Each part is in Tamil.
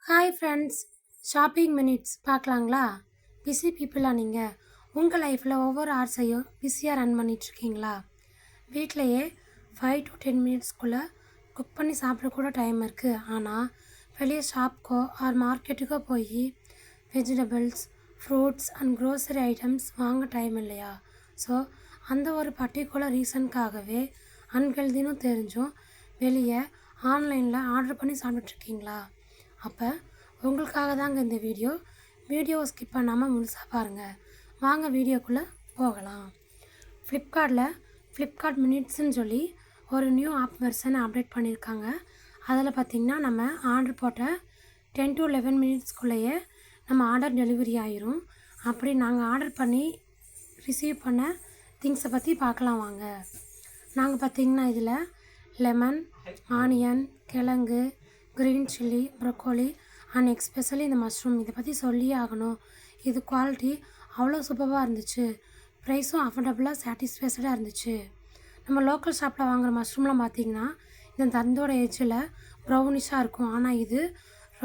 ஹாய் ஃப்ரெண்ட்ஸ், ஷாப்பிங் மினிட்ஸ் பார்க்கலாங்களா? பிஸி பீப்புளாக நீங்கள் உங்கள் லைஃப்பில் ஒவ்வொரு ஹார்ஸையும் பிஸியாக ரன் பண்ணிகிட்ருக்கீங்களா? வீட்டிலையே 5 to 10 மினிட்ஸ்க்குள்ளே குக் பண்ணி சாப்பிட கூட டைம் இருக்குது. ஆனால் வெளியே ஷாப்க்கோ ஆர் மார்க்கெட்டுக்கோ போய் vegetables, fruits and grocery items வாங்க டைம் இல்லையா? ஸோ அந்த ஒரு பர்டிகுலர் ரீசனுக்காகவே அன்ஹெல்தின்னு தெரிஞ்சும் வெளியே ஆன்லைனில் ஆர்டர் பண்ணி சாப்பிட்டுட்ருக்கீங்களா? அப்போ உங்களுக்காக தாங்க இந்த வீடியோவை ஸ்கிப் பண்ணாமல் முழுசாக பாருங்கள். வாங்க வீடியோக்குள்ளே போகலாம். ஃப்ளிப்கார்ட் மினிட்ஸ்ன்னு சொல்லி ஒரு நியூ ஆப் வெர்ஷனை அப்டேட் பண்ணியிருக்காங்க. அதில் பார்த்திங்கன்னா நம்ம ஆர்டர் போட்ட 10 to 11 மினிட்ஸ்க்குள்ளேயே நம்ம ஆர்டர் டெலிவரி ஆயிரும். அப்படி நாங்கள் ஆர்டர் பண்ணி ரிசீவ் பண்ண திங்ஸை பற்றி பார்க்கலாம் வாங்க. நாங்கள் பார்த்திங்கன்னா இதில் லெமன், ஆனியன், கிழங்கு, green chilli, broccoli and especially இந்த மஷ்ரூம் இதை பற்றி சொல்லியே ஆகணும். இது குவாலிட்டி அவ்வளோ சூப்பராக இருந்துச்சு. ப்ரைஸும் அஃபோர்டபுளாக சாட்டிஸ்ஃபைடாக இருந்துச்சு. நம்ம லோக்கல் ஷாப்பில் வாங்குகிற மஷ்ரூம்லாம் பார்த்திங்கன்னா இந்த தந்தோட எஜ்ஜில் ப்ரௌனிஷாக இருக்கும். ஆனால் இது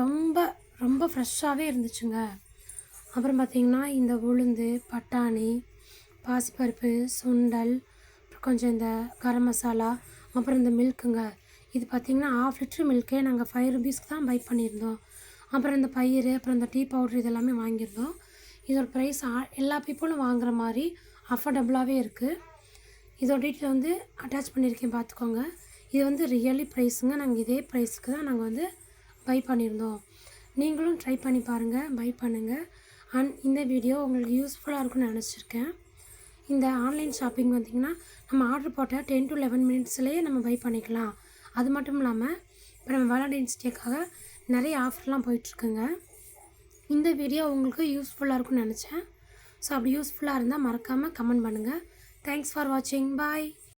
ரொம்ப ரொம்ப ஃப்ரெஷ்ஷாகவே இருந்துச்சுங்க. அப்புறம் பார்த்திங்கன்னா இந்த உளுந்து, பட்டாணி, பாசிப்பருப்பு, சுண்டல், கொஞ்சம் இந்த கரம் மசாலா, அப்புறம் இந்த மில்க்குங்க. இது பார்த்திங்கன்னா 1/2 லிட்டர் மில்க்கே நாங்கள் 5 rupeesக்கு தான் பை பண்ணியிருந்தோம். அப்புறம் இந்த பயிர், அப்புறம் இந்த டீ பவுட்ரு இதெல்லாமே வாங்கியிருந்தோம். இதோட ப்ரைஸ் எல்லா பீப்புளும் வாங்குகிற மாதிரி அஃபோர்டபுளாகவே இருக்குது. இதோட டீட்டெயில் வந்து அட்டாச் பண்ணியிருக்கேன், பார்த்துக்கோங்க. இது வந்து ரியலி ப்ரைஸுங்க. நாங்கள் இதே ப்ரைஸுக்கு தான் நாங்கள் பை பண்ணியிருந்தோம். நீங்களும் ட்ரை பண்ணி பாருங்கள், பை பண்ணுங்கள். அண்ட் இந்த வீடியோ உங்களுக்கு யூஸ்ஃபுல்லாக இருக்குன்னு நினச்சிருக்கேன். இந்த ஆன்லைன் ஷாப்பிங் பார்த்திங்கன்னா நம்ம ஆர்டர் போட்ட 10 to 11 மினிட்ஸ்லேயே நம்ம பை பண்ணிக்கலாம். அது மட்டும் இல்லாமல் இப்போ நம்ம வேலண்டைன்ஸ் டேக்காக நிறைய ஆஃபர்லாம் போயிட்டுருக்குங்க. இந்த வீடியோ உங்களுக்கு யூஸ்ஃபுல்லாக இருக்கும்னு நினச்சேன். ஸோ அப்படி யூஸ்ஃபுல்லாக இருந்தால் மறக்காமல் கமெண்ட் பண்ணுங்கள். தேங்க்ஸ் ஃபார் வாட்சிங். பாய்.